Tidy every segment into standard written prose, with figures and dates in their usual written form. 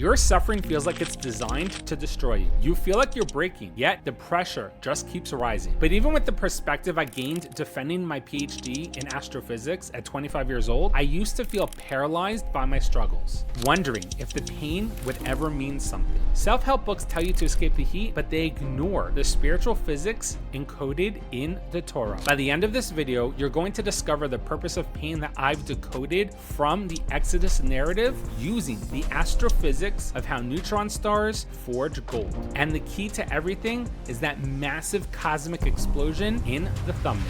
Your suffering feels like it's designed to destroy you. You feel like you're breaking, yet the pressure just keeps rising. But even with the perspective I gained defending my PhD in astrophysics at 25 years old, I used to feel paralyzed by my struggles, wondering if the pain would ever mean something. Self-help books tell you to escape the heat, but they ignore the spiritual physics encoded in the Torah. By the end of this video, you're going to discover the purpose of pain that I've decoded from the Exodus narrative using the astrophysics of how neutron stars forge gold. And the key to everything is that massive cosmic explosion in the thumbnail.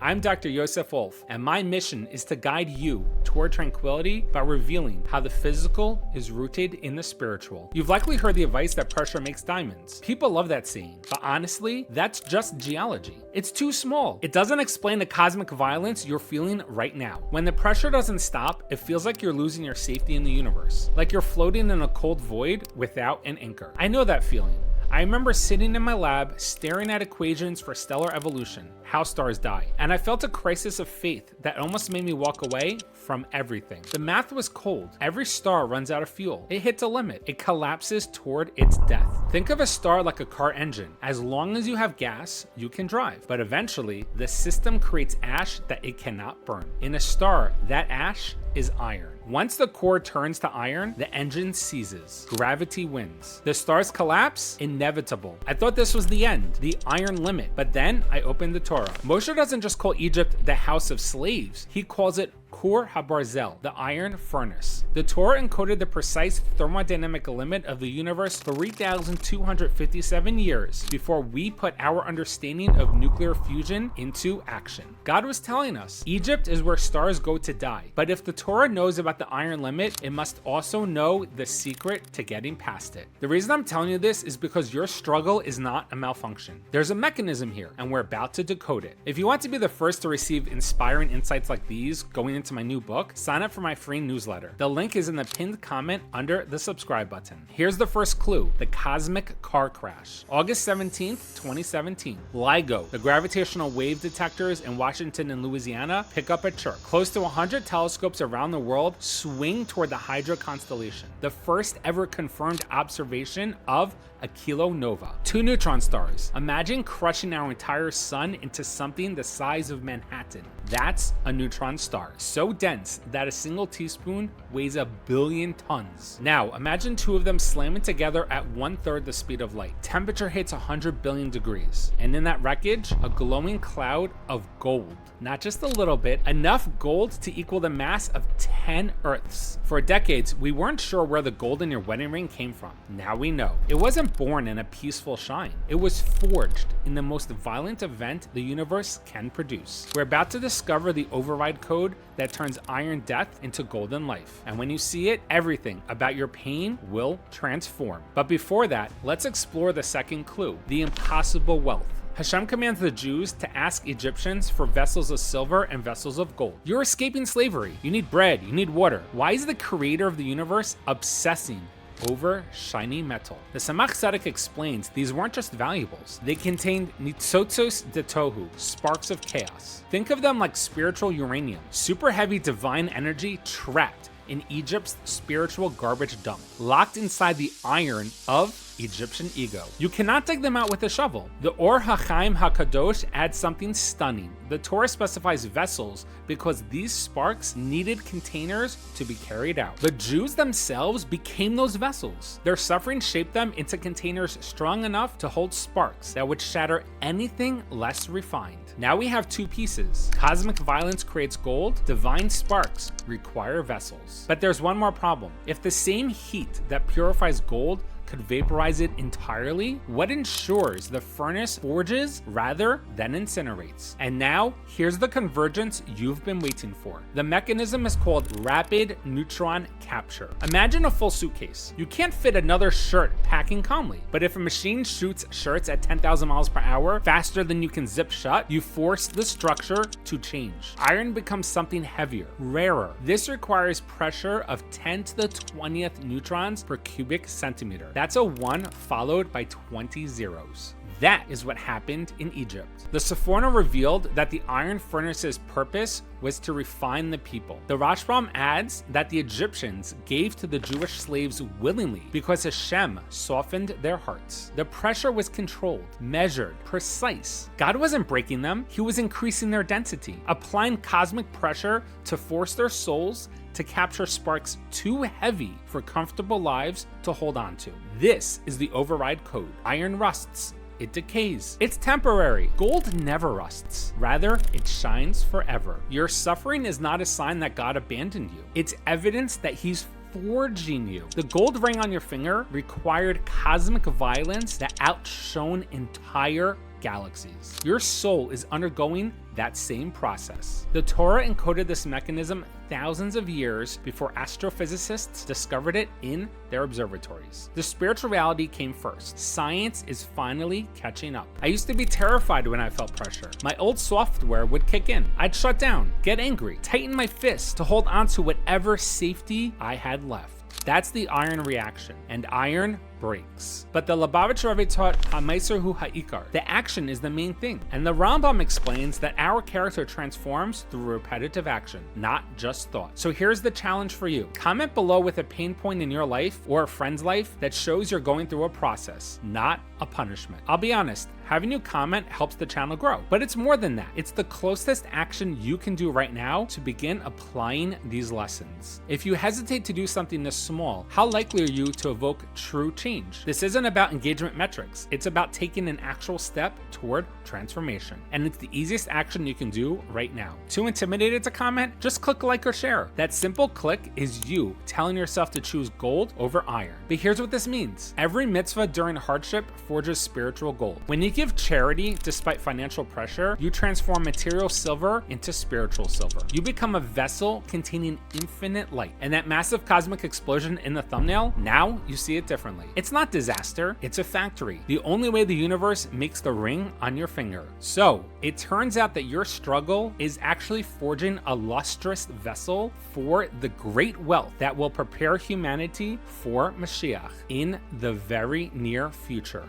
I'm Dr. Yosef Wolf, and my mission is to guide you toward tranquility by revealing how the physical is rooted in the spiritual. You've likely heard the advice that pressure makes diamonds. People love that saying, but honestly, that's just geology. It's too small. It doesn't explain the cosmic violence you're feeling right now. When the pressure doesn't stop, it feels like you're losing your safety in the universe, like you're floating in a cold void without an anchor. I know that feeling. I remember sitting in my lab, staring at equations for stellar evolution, how stars die, and I felt a crisis of faith that almost made me walk away from everything. The math was cold. Every star runs out of fuel. It hits a limit. It collapses toward its death. Think of a star like a car engine. As long as you have gas, you can drive. But eventually, the system creates ash that it cannot burn. In a star, that ash is iron. Once the core turns to iron, the engine seizes. Gravity wins. The stars collapse? Inevitable. I thought this was the end, the iron limit. But then I opened the Torah. Moshe doesn't just call Egypt the house of slaves. He calls it Ohr HaBarzel, the iron furnace. The Torah encoded the precise thermodynamic limit of the universe 3,257 years before we put our understanding of nuclear fusion into action. God was telling us, Egypt is where stars go to die. But if the Torah knows about the iron limit, it must also know the secret to getting past it. The reason I'm telling you this is because your struggle is not a malfunction. There's a mechanism here, and we're about to decode it. If you want to be the first to receive inspiring insights like these going into my new book, sign up for my free newsletter. The link is in the pinned comment under the subscribe button. Here's the first clue: the cosmic car crash. August 17th, 2017. LIGO, the gravitational wave detectors in Washington and Louisiana, pick up a chirp. Close to 100 telescopes around the world swing toward the Hydra constellation, the first ever confirmed observation of a kilonova. 2 neutron stars. Imagine crushing our entire sun into something the size of Manhattan. That's a neutron star, so dense that a single teaspoon weighs 1 billion tons. Now, imagine 2 of them slamming together at 1/3 the speed of light. Temperature hits 100 billion degrees, and in that wreckage, a glowing cloud of gold. Not just a little bit, enough gold to equal the mass of 10 Earths. For decades, we weren't sure where the gold in your wedding ring came from. Now we know. It wasn't born in a peaceful shine. It was forged in the most violent event the universe can produce. We're about to discover the override code that turns iron death into golden life. And when you see it, everything about your pain will transform. But before that, let's explore the second clue, the impossible wealth. Hashem commands the Jews to ask Egyptians for vessels of silver and vessels of gold. You're escaping slavery. You need bread. You need water. Why is the creator of the universe obsessing over shiny metal? The Tzemach Tzedek explains these weren't just valuables. They contained ניצוצות דתוהו, sparks of chaos. Think of them like spiritual uranium, super heavy divine energy trapped in Egypt's spiritual garbage dump, locked inside the iron of Egyptian ego. You cannot dig them out with a shovel. The Ohr HaChaim HaKadosh adds something stunning. The Torah specifies vessels because these sparks needed containers to be carried out. The Jews themselves became those vessels. Their suffering shaped them into containers strong enough to hold sparks that would shatter anything less refined. Now we have 2 pieces. Cosmic violence creates gold, divine sparks require vessels. But there's one more problem. If the same heat that purifies gold could vaporize it entirely, what ensures the furnace forges rather than incinerates? And now, here's the convergence you've been waiting for. The mechanism is called rapid neutron capture. Imagine a full suitcase. You can't fit another shirt packing calmly, but if a machine shoots shirts at 10,000 miles per hour faster than you can zip shut, you force the structure to change. Iron becomes something heavier, rarer. This requires pressure of 10 to the 20th neutrons per cubic centimeter. That's a 1 followed by 20 zeros. That is what happened in Egypt. The Sephorna revealed that the iron furnace's purpose was to refine the people. The Rashbam adds that the Egyptians gave to the Jewish slaves willingly because Hashem softened their hearts. The pressure was controlled, measured, precise. God wasn't breaking them, he was increasing their density, applying cosmic pressure to force their souls to capture sparks too heavy for comfortable lives to hold on to. This is the override code. Iron rusts. It decays. It's temporary. Gold never rusts. Rather, it shines forever. Your suffering is not a sign that God abandoned you. It's evidence that he's forging you. The gold ring on your finger required cosmic violence that outshone entire galaxies. Your soul is undergoing that same process. The Torah encoded this mechanism thousands of years before astrophysicists discovered it in their observatories. The spiritual reality came first. Science is finally catching up. I used to be terrified when I felt pressure. My old software would kick in. I'd shut down, get angry, tighten my fists to hold on to whatever safety I had left. That's the iron reaction, and iron breaks. But the Lubavitcher Rebbe taught HaMeiser hu ha'ikar. The action is the main thing. And the Rambam explains that our character transforms through repetitive action, not just thought. So here's the challenge for you. Comment below with a pain point in your life or a friend's life that shows you're going through a process, not a punishment. I'll be honest, having you comment helps the channel grow, but it's more than that. It's the closest action you can do right now to begin applying these lessons. If you hesitate to do something this small, how likely are you to evoke true change? This isn't about engagement metrics. It's about taking an actual step toward transformation. And it's the easiest action you can do right now. Too intimidated to comment? Just click like or share. That simple click is you telling yourself to choose gold over iron. But here's what this means. Every mitzvah during hardship forges spiritual gold. When you give charity despite financial pressure, you transform material silver into spiritual silver. You become a vessel containing infinite light. And that massive cosmic explosion in the thumbnail, now you see it differently. It's not disaster, it's a factory. The only way the universe makes the ring on your finger. So, it turns out that your struggle is actually forging a lustrous vessel for the great wealth that will prepare humanity for Mashiach in the very near future.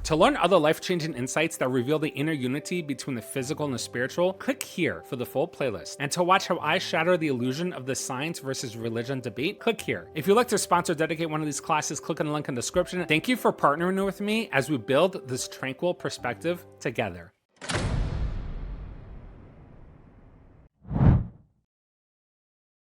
To learn other life-changing insights that reveal the inner unity between the physical and the spiritual, click here for the full playlist. And to watch how I shatter the illusion of the science versus religion debate, click here. If you'd like to sponsor or dedicate one of these classes, click on the link in the description. Thank you for partnering with me as we build this tranquil perspective together.